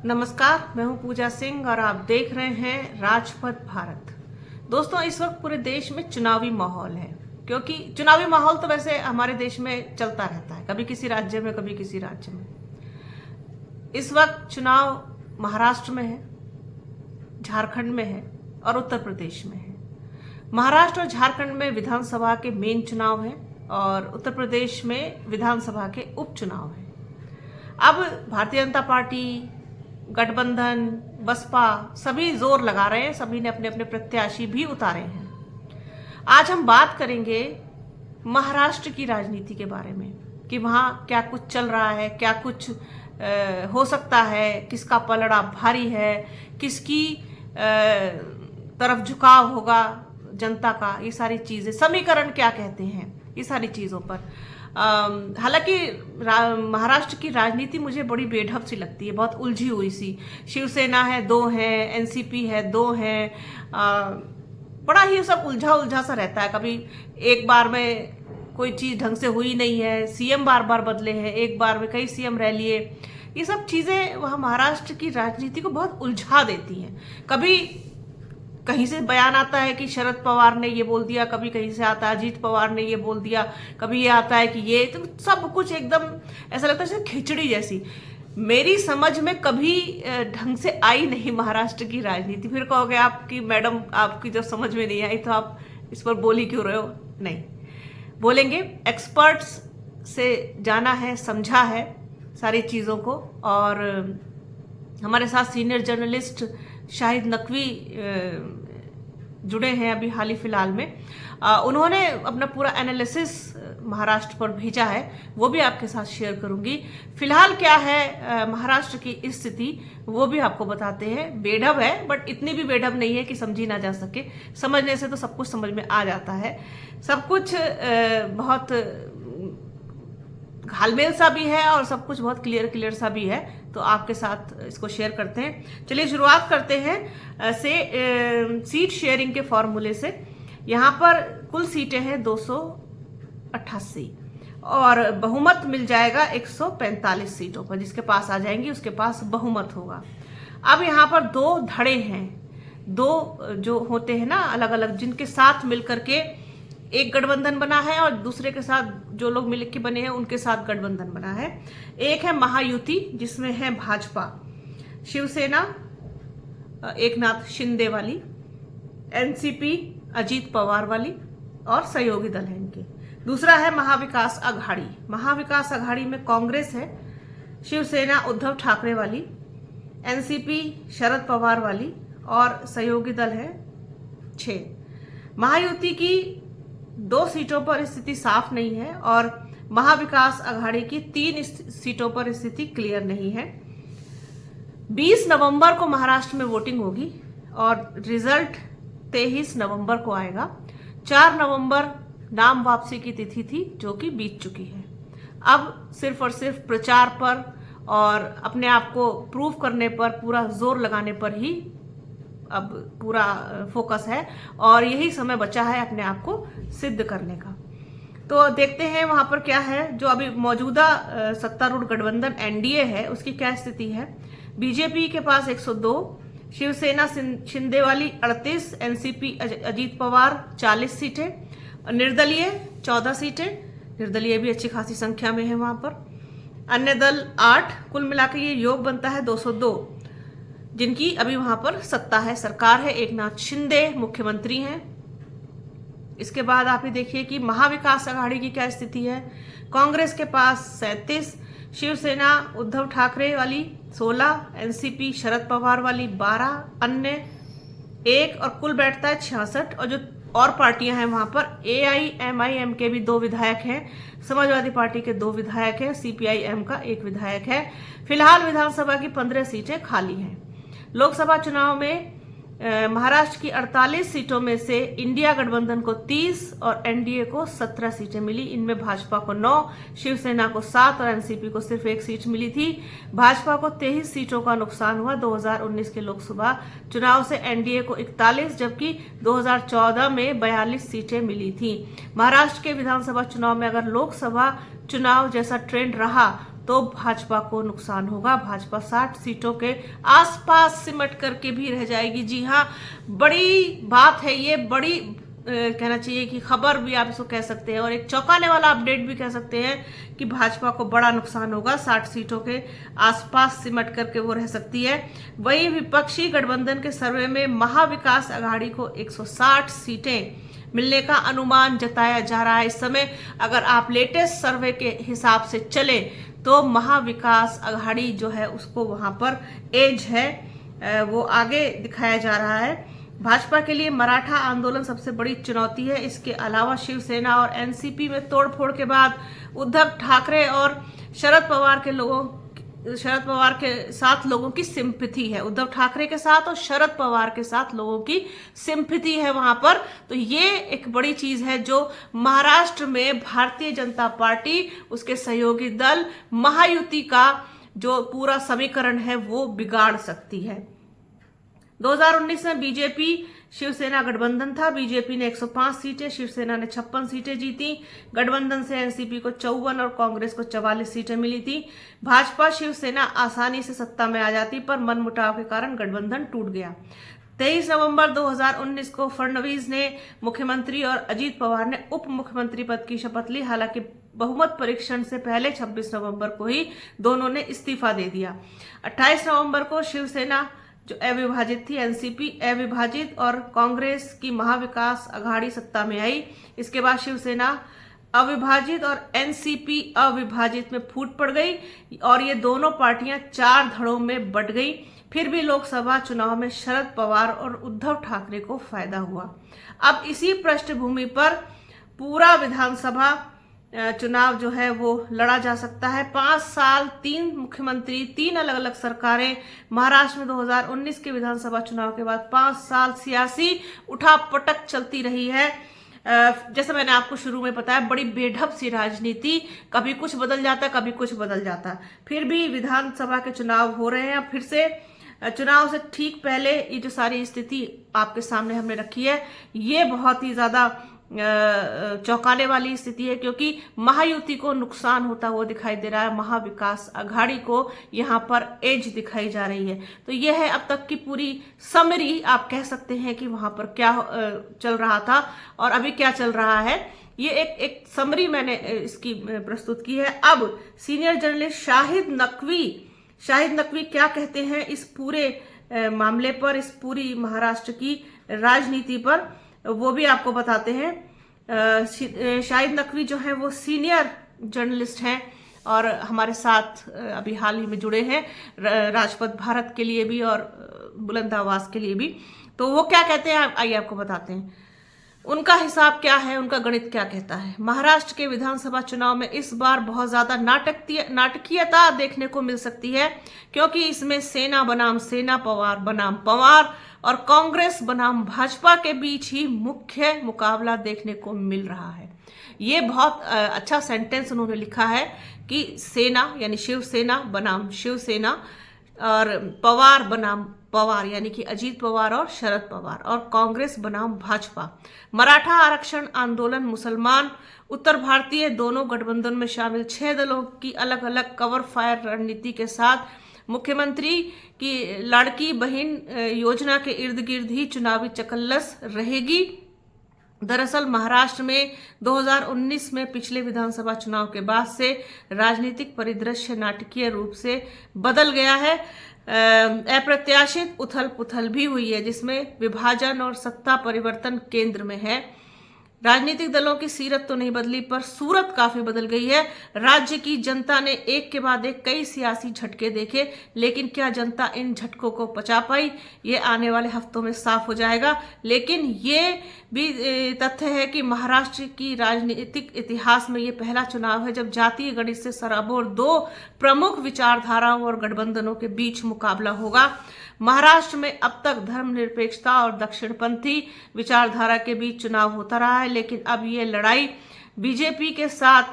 नमस्कार, मैं हूं पूजा सिंह और आप देख रहे हैं राजपथ भारत। दोस्तों, इस वक्त पूरे देश में चुनावी माहौल है, क्योंकि चुनावी माहौल तो वैसे हमारे देश में चलता रहता है, कभी किसी राज्य में कभी किसी राज्य में। इस वक्त चुनाव महाराष्ट्र में है, झारखंड में है और उत्तर प्रदेश में है। महाराष्ट्र और झारखंड में विधानसभा के मेन चुनाव हैं और उत्तर प्रदेश में विधानसभा के उपचुनाव हैं। अब भारतीय जनता पार्टी, गठबंधन, बसपा सभी जोर लगा रहे हैं, सभी ने अपने अपने प्रत्याशी भी उतारे हैं। आज हम बात करेंगे महाराष्ट्र की राजनीति के बारे में कि वहाँ क्या कुछ चल रहा है, क्या कुछ हो सकता है, किसका पलड़ा भारी है, किसकी तरफ झुकाव होगा जनता का, ये सारी चीजें, समीकरण क्या कहते हैं, ये सारी चीजों पर। हालांकि महाराष्ट्र की राजनीति मुझे बड़ी बेढब सी लगती है, बहुत उलझी हुई सी। शिवसेना है, दो है, एनसीपी है, दो है, बड़ा ही सब उलझा उलझा सा रहता है। कभी एक बार में कोई चीज ढंग से हुई नहीं है, सीएम बार बार बदले हैं, एक बार में कई सीएम रह लिए। ये सब चीजें वहाँ महाराष्ट्र की राजनीति को बहुत उलझा देती हैं। कभी कहीं से बयान आता है कि शरद पवार ने ये बोल दिया, कभी कहीं से आता है अजीत पवार ने ये बोल दिया, कभी ये आता है कि ये, तो सब कुछ एकदम ऐसा लगता है जैसे खिचड़ी जैसी। मेरी समझ में कभी ढंग से आई नहीं महाराष्ट्र की राजनीति। फिर कहोगे आपकी मैडम, आपकी जब समझ में नहीं आई तो आप इस पर बोल ही क्यों रहे हो? नहीं बोलेंगे, एक्सपर्ट्स से जाना है, समझा है सारी चीज़ों को। और हमारे साथ सीनियर जर्नलिस्ट शाहिद नकवी जुड़े हैं अभी हाल ही फिलहाल में। उन्होंने अपना पूरा एनालिसिस महाराष्ट्र पर भेजा है, वो भी आपके साथ शेयर करूंगी। फिलहाल क्या है महाराष्ट्र की स्थिति, वो भी आपको बताते हैं। बेढब है, बट इतनी भी बेढब नहीं है कि समझी ना जा सके। समझने से तो सब कुछ समझ में आ जाता है। सब कुछ बहुत घालमेल सा भी है और सब कुछ बहुत क्लियर सा भी है, तो आपके साथ इसको शेयर करते हैं। चलिए शुरुआत करते हैं सीट शेयरिंग के फॉर्मूले से। यहाँ पर कुल सीटें हैं 288 और बहुमत मिल जाएगा 145 सीटों पर। जिसके पास आ जाएंगी उसके पास बहुमत होगा। अब यहाँ पर दो धड़े हैं, दो जो होते हैं ना अलग अलग, जिनके साथ मिलकर के एक गठबंधन बना है और दूसरे के साथ जो लोग मिल के बने हैं उनके साथ गठबंधन बना है। एक है महायुति, जिसमें है भाजपा, शिवसेना एकनाथ शिंदे वाली, एनसीपी अजीत पवार वाली और सहयोगी दल है इनके। दूसरा है महाविकास अघाड़ी। महाविकास अघाड़ी में कांग्रेस है, शिवसेना उद्धव ठाकरे वाली, एनसीपी शरद पवार वाली और सहयोगी दल है 6। महायुति की 2 सीटों पर स्थिति साफ नहीं है और महाविकास अघाड़ी की 3 सीटों पर स्थिति क्लियर नहीं है। 20 नवंबर को महाराष्ट्र में वोटिंग होगी और रिजल्ट 23 नवंबर को आएगा। 4 नवंबर नाम वापसी की तिथि थी, जो कि बीत चुकी है। अब सिर्फ और सिर्फ प्रचार पर और अपने आप को प्रूव करने पर, पूरा जोर लगाने पर ही अब पूरा फोकस है और यही समय बचा है अपने आप को सिद्ध करने का। तो देखते हैं वहां पर क्या है। जो अभी मौजूदा सत्तारूढ़ गठबंधन एनडीए है, उसकी क्या स्थिति है। बीजेपी के पास 102, शिवसेना शिंदे वाली 38, एनसीपी अजीत पवार 40 सीटें, निर्दलीय 14 सीटें। निर्दलीय भी अच्छी खासी संख्या में है वहां पर। अन्य दल 8, कुल मिलाकर ये योग बनता है 202, जिनकी अभी वहां पर सत्ता है, सरकार है। एकनाथ शिंदे मुख्यमंत्री हैं। इसके बाद आप ही देखिए कि महाविकास अघाड़ी की क्या स्थिति है। कांग्रेस के पास 37, शिवसेना उद्धव ठाकरे वाली 16, एनसीपी शरद पवार वाली 12, अन्य 1 और कुल बैठता है 66। और जो और पार्टियां हैं वहां पर AIMIM के भी 2 विधायक हैं, समाजवादी पार्टी के 2 विधायक हैं, CPIM का 1 विधायक है। फिलहाल विधानसभा की 15 सीटें खाली हैं। लोकसभा चुनाव में महाराष्ट्र की 48 सीटों में से इंडिया गठबंधन को 30 और एनडीए को 17 सीटें मिली। इनमें भाजपा को 9, शिवसेना को 7 और एनसीपी को सिर्फ 1 सीट मिली थी। भाजपा को 23 सीटों का नुकसान हुआ 2019 के लोकसभा चुनाव से। एनडीए को 41, जबकि 2014 में 42 सीटें मिली थी। महाराष्ट्र के विधानसभा चुनाव में अगर लोकसभा चुनाव जैसा ट्रेंड रहा तो भाजपा को नुकसान होगा। भाजपा 60 सीटों के आसपास सिमट करके भी रह जाएगी। जी हाँ, बड़ी बात है ये, बड़ी कहना चाहिए कि खबर भी आप इसको कह सकते हैं और एक चौंकाने वाला अपडेट भी कह सकते हैं कि भाजपा को बड़ा नुकसान होगा। 60 सीटों के आसपास सिमट करके वो रह सकती है। वहीं विपक्षी गठबंधन के सर्वे में महाविकास आघाड़ी को 160 सीटें मिलने का अनुमान जताया जा रहा है। इस समय अगर आप लेटेस्ट सर्वे के हिसाब से चले तो महाविकास आघाड़ी जो है उसको वहां पर एज है, वो आगे दिखाया जा रहा है। भाजपा के लिए मराठा आंदोलन सबसे बड़ी चुनौती है। इसके अलावा शिवसेना और एनसीपी में तोड़फोड़ के बाद उद्धव ठाकरे और शरद पवार के साथ लोगों की सिंपैथी है। उद्धव ठाकरे के साथ और शरद पवार के साथ लोगों की सिंपैथी है वहां पर। तो ये एक बड़ी चीज है जो महाराष्ट्र में भारतीय जनता पार्टी, उसके सहयोगी दल, महायुति का जो पूरा समीकरण है वो बिगाड़ सकती है। 2019 में बीजेपी शिवसेना गठबंधन था। बीजेपी ने 105 सीटें, शिवसेना ने 56 सीटें जीती। गठबंधन से एनसीपी को 54 और कांग्रेस को 44 सीटें मिली थी। भाजपा शिवसेना आसानी से सत्ता में आ जाती, पर मनमुटाव के कारण गठबंधन टूट गया। 23 नवंबर 2019 को फडणवीस ने मुख्यमंत्री और अजीत पवार ने उप मुख्यमंत्री पद की शपथ ली। हालांकि बहुमत परीक्षण से पहले 26 नवंबर को ही दोनों ने इस्तीफा दे दिया। 28 नवंबर को शिवसेना जो अविभाजित थी, एनसीपी अविभाजित और कांग्रेस की महाविकास आघाड़ी सत्ता में आई। इसके बाद शिवसेना अविभाजित और एनसीपी अविभाजित में फूट पड़ गई और ये दोनों पार्टियां 4 धड़ों में बंट गई। फिर भी लोकसभा चुनाव में शरद पवार और उद्धव ठाकरे को फायदा हुआ। अब इसी पृष्ठभूमि पर पूरा विधानसभा चुनाव जो है वो लड़ा जा सकता है। 5 साल 3 मुख्यमंत्री, 3 अलग अलग सरकारें। महाराष्ट्र में 2019 के विधानसभा चुनाव के बाद 5 साल सियासी उठापटक चलती रही है। जैसे मैंने आपको शुरू में बताया, बड़ी बेढप सी राजनीति, कभी कुछ बदल जाता, कभी कुछ बदल जाता। फिर भी विधानसभा के चुनाव हो रहे हैं। फिर से चुनाव से ठीक पहले ये जो सारी स्थिति आपके सामने हमने रखी है, ये बहुत ही ज्यादा चौंकाने वाली स्थिति है, क्योंकि महायुति को नुकसान होता हुआ दिखाई दे रहा है। महाविकास आघाड़ी को यहाँ पर एज दिखाई जा रही है। तो यह है अब तक की पूरी समरी, आप कह सकते हैं कि वहां पर क्या चल रहा था और अभी क्या चल रहा है। ये एक समरी मैंने इसकी प्रस्तुत की है। अब सीनियर जर्नलिस्ट शाहिद नकवी क्या कहते हैं इस पूरे मामले पर, इस पूरी महाराष्ट्र की राजनीति पर, वो भी आपको बताते हैं। शाहिद नकवी जो है वो सीनियर जर्नलिस्ट हैं और हमारे साथ अभी हाल ही में जुड़े हैं, राजपथ भारत के लिए भी और बुलंद आवाज के लिए भी। तो वो क्या कहते हैं आइए आपको बताते हैं। उनका हिसाब क्या है, उनका गणित क्या कहता है। महाराष्ट्र के विधानसभा चुनाव में इस बार बहुत ज्यादा नाटकीयता देखने को मिल सकती है, क्योंकि इसमें सेना बनाम सेना, पवार बनाम पवार और कांग्रेस बनाम भाजपा के बीच ही मुख्य मुकाबला देखने को मिल रहा है। ये बहुत अच्छा सेंटेंस उन्होंने लिखा है कि सेना यानी शिवसेना बनाम शिवसेना और पवार बनाम पवार यानी कि अजीत पवार और शरद पवार, और कांग्रेस बनाम भाजपा। मराठा आरक्षण आंदोलन, मुसलमान, उत्तर भारतीय दोनों गठबंधन में शामिल 6 दलों की अलग अलग कवर फायर रणनीति के साथ मुख्यमंत्री की लाड़की बहन योजना के इर्द गिर्द ही चुनावी चकल्लस रहेगी। दरअसल महाराष्ट्र में 2019 में पिछले विधानसभा चुनाव के बाद से राजनीतिक परिदृश्य नाटकीय रूप से बदल गया है। अप्रत्याशित उथल पुथल भी हुई है, जिसमें विभाजन और सत्ता परिवर्तन केंद्र में है। राजनीतिक दलों की सीरत तो नहीं बदली, पर सूरत काफी बदल गई है। राज्य की जनता ने एक के बाद एक कई सियासी झटके देखे, लेकिन क्या जनता इन झटकों को पचा पाई, ये आने वाले हफ्तों में साफ हो जाएगा। लेकिन ये भी तथ्य है कि महाराष्ट्र की राजनीतिक इतिहास में ये पहला चुनाव है जब जातीय गणित से सराबोर 2 प्रमुख विचारधाराओं और गठबंधनों के बीच मुकाबला होगा। महाराष्ट्र में अब तक धर्मनिरपेक्षता और दक्षिणपंथी विचारधारा के बीच चुनाव होता रहा है, लेकिन अब ये लड़ाई बीजेपी के साथ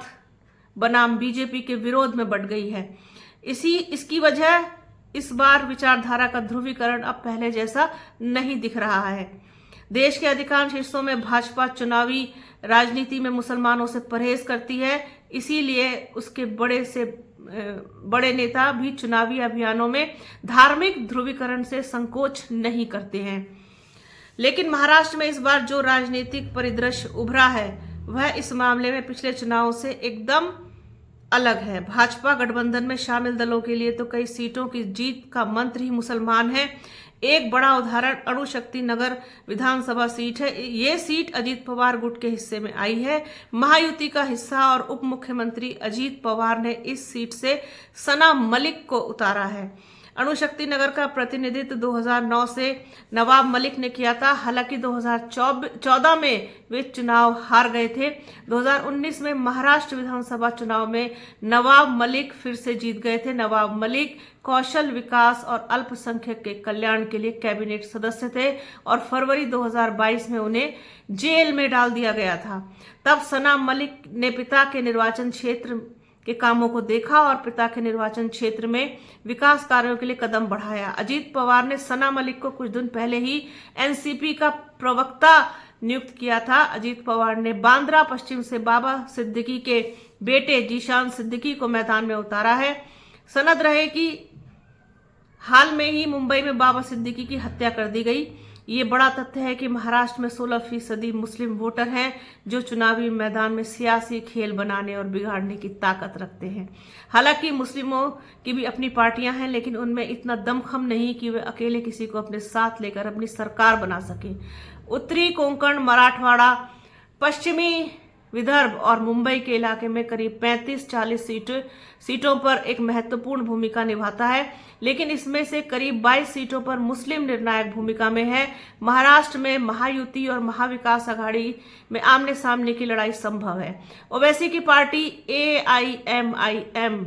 बनाम बीजेपी के विरोध में बढ़ गई है। इसकी वजह इस बार विचारधारा का ध्रुवीकरण अब पहले जैसा नहीं दिख रहा है। देश के अधिकांश हिस्सों में भाजपा चुनावी राजनीति में मुसलमानों से परहेज करती है, इसीलिए उसके बड़े से बड़े नेता भी चुनावी अभियानों में धार्मिक ध्रुवीकरण से संकोच नहीं करते हैं। लेकिन महाराष्ट्र में इस बार जो राजनीतिक परिदृश्य उभरा है वह इस मामले में पिछले चुनावों से एकदम अलग है। भाजपा गठबंधन में शामिल दलों के लिए तो कई सीटों की जीत का मंत्र ही मुसलमान है। एक बड़ा उदाहरण अणुशक्ति नगर विधानसभा सीट है। ये सीट अजीत पवार गुट के हिस्से में आई है। महायुति का हिस्सा और उप मुख्यमंत्री अजीत पवार ने इस सीट से सना मलिक को उतारा है। अणुशक्ति नगर का प्रतिनिधित्व 2009 से नवाब मलिक ने किया था। हालांकि 2014 में वे चुनाव हार गए थे। 2019 में महाराष्ट्र विधानसभा चुनाव में नवाब मलिक फिर से जीत गए थे। नवाब मलिक कौशल विकास और अल्पसंख्यक के कल्याण के लिए कैबिनेट सदस्य थे और फरवरी 2022 में उन्हें जेल में डाल दिया गया था। तब सना मलिक ने पिता के निर्वाचन क्षेत्र के कामों को देखा और पिता के निर्वाचन क्षेत्र में विकास कार्यों के लिए कदम बढ़ाया। अजीत पवार ने सना मलिक को कुछ दिन पहले ही एनसीपी का प्रवक्ता नियुक्त किया था। अजीत पवार ने बांद्रा पश्चिम से बाबा सिद्दीकी के बेटे जीशान सिद्दीकी को मैदान में उतारा है। सनद रहे कि हाल में ही मुंबई में बाबा सिद्दीकी की हत्या कर दी गई। ये बड़ा तथ्य है कि महाराष्ट्र में 16% मुस्लिम वोटर हैं जो चुनावी मैदान में सियासी खेल बनाने और बिगाड़ने की ताकत रखते हैं। हालांकि मुस्लिमों की भी अपनी पार्टियां हैं, लेकिन उनमें इतना दमखम नहीं कि वे अकेले किसी को अपने साथ लेकर अपनी सरकार बना सकें। उत्तरी कोंकण, मराठवाड़ा, पश्चिमी विदर्भ और मुंबई के इलाके में करीब 35-40 सीटों पर एक महत्वपूर्ण भूमिका निभाता है, लेकिन इसमें से करीब 22 सीटों पर मुस्लिम निर्णायक भूमिका में है। महाराष्ट्र में महायुति और महाविकास आघाड़ी में आमने सामने की लड़ाई संभव है। ओवैसी की पार्टी AIMIM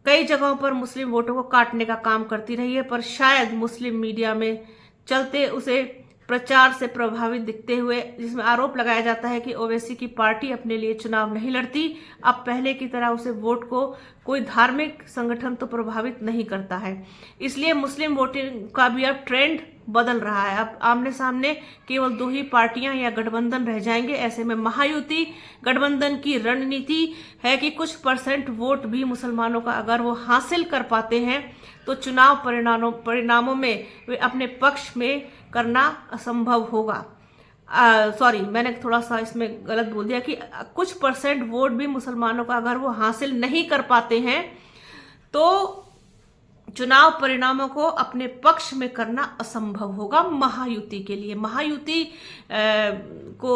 कई जगहों पर मुस्लिम वोटों को काटने का काम करती रही है, पर शायद मुस्लिम मीडिया में चलते उसे प्रचार से प्रभावित दिखते हुए, जिसमें आरोप लगाया जाता है कि ओवैसी की पार्टी अपने लिए चुनाव नहीं लड़ती। अब पहले की तरह उसे वोट को कोई धार्मिक संगठन तो प्रभावित नहीं करता है, इसलिए मुस्लिम वोटिंग का भी अब ट्रेंड बदल रहा है। अब आमने सामने केवल 2 ही पार्टियां या गठबंधन रह जाएंगे। ऐसे में महायुति गठबंधन की रणनीति है कि कुछ % वोट भी मुसलमानों का अगर वो हासिल कर पाते हैं तो चुनाव परिणामों में वे अपने पक्ष में करना असंभव होगा। सॉरी, मैंने थोड़ा सा इसमें गलत बोल दिया कि कुछ % वोट भी मुसलमानों का अगर वो हासिल नहीं कर पाते हैं तो चुनाव परिणामों को अपने पक्ष में करना असंभव होगा महायुति के लिए। महायुति को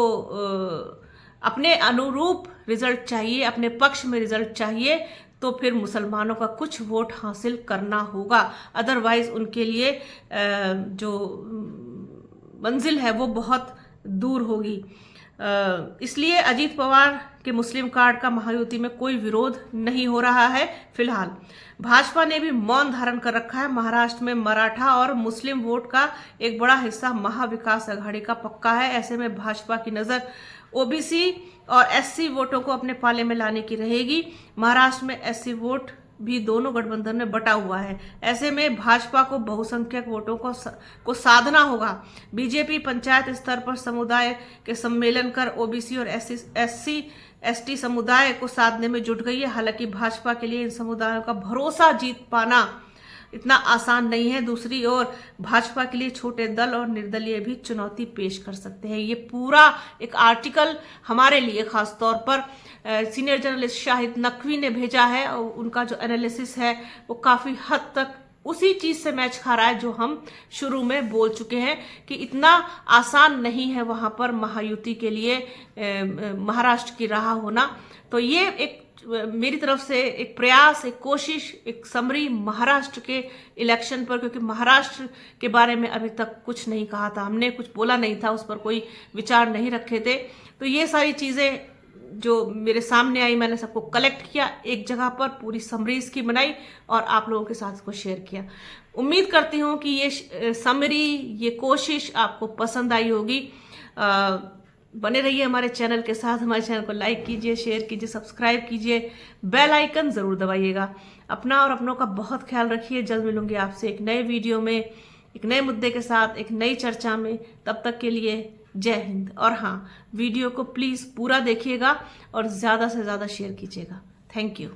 अपने अनुरूप रिजल्ट चाहिए, अपने पक्ष में रिजल्ट चाहिए, तो फिर मुसलमानों का कुछ वोट हासिल करना होगा। अदरवाइज उनके लिए जो मंजिल है वो बहुत दूर होगी। इसलिए अजीत पवार के मुस्लिम कार्ड का महायुति में कोई विरोध नहीं हो रहा है फिलहाल। भाजपा ने भी मौन धारण कर रखा है। महाराष्ट्र में मराठा और मुस्लिम वोट का एक बड़ा हिस्सा महाविकास आघाड़ी का पक्का है। ऐसे में भाजपा की नजर ओबीसी और SC वोटों को अपने पाले में लाने की रहेगी। महाराष्ट्र में SC वोट भी दोनों गठबंधन में बटा हुआ है। ऐसे में भाजपा को बहुसंख्यक वोटों को साधना होगा। बीजेपी पंचायत स्तर पर समुदाय के सम्मेलन कर ओबीसी और SC ST समुदाय को साधने में जुट गई है। हालांकि भाजपा के लिए इन समुदायों का भरोसा जीत पाना इतना आसान नहीं है। दूसरी ओर भाजपा के लिए छोटे दल और निर्दलीय भी चुनौती पेश कर सकते हैं। ये पूरा एक आर्टिकल हमारे लिए खास तौर पर सीनियर जर्नलिस्ट शाहिद नकवी ने भेजा है और उनका जो एनालिसिस है वो काफी हद तक उसी चीज से मैच खा रहा है जो हम शुरू में बोल चुके हैं कि इतना आसान नहीं है वहां पर महायुति के लिए महाराष्ट्र की राह होना। तो ये एक मेरी तरफ से एक प्रयास, एक कोशिश, एक समरी महाराष्ट्र के इलेक्शन पर, क्योंकि महाराष्ट्र के बारे में अभी तक कुछ नहीं कहा था, हमने कुछ बोला नहीं था, उस पर कोई विचार नहीं रखे थे। तो ये सारी चीजें जो मेरे सामने आई मैंने सबको कलेक्ट किया, एक जगह पर पूरी समरी इसकी बनाई और आप लोगों के साथ इसको शेयर किया। उम्मीद करती हूँ कि ये समरी, ये कोशिश आपको पसंद आई होगी। बने रहिए हमारे चैनल के साथ। हमारे चैनल को लाइक कीजिए, शेयर कीजिए, सब्सक्राइब कीजिए, बेल आइकन जरूर दबाइएगा। अपना और अपनों का बहुत ख्याल रखिए। जल्द मिलूंगी आपसे एक नए वीडियो में, एक नए मुद्दे के साथ, एक नई चर्चा में। तब तक के लिए जय हिंद। और हाँ, वीडियो को प्लीज़ पूरा देखिएगा और ज़्यादा से ज़्यादा शेयर कीजिएगा। Thank you.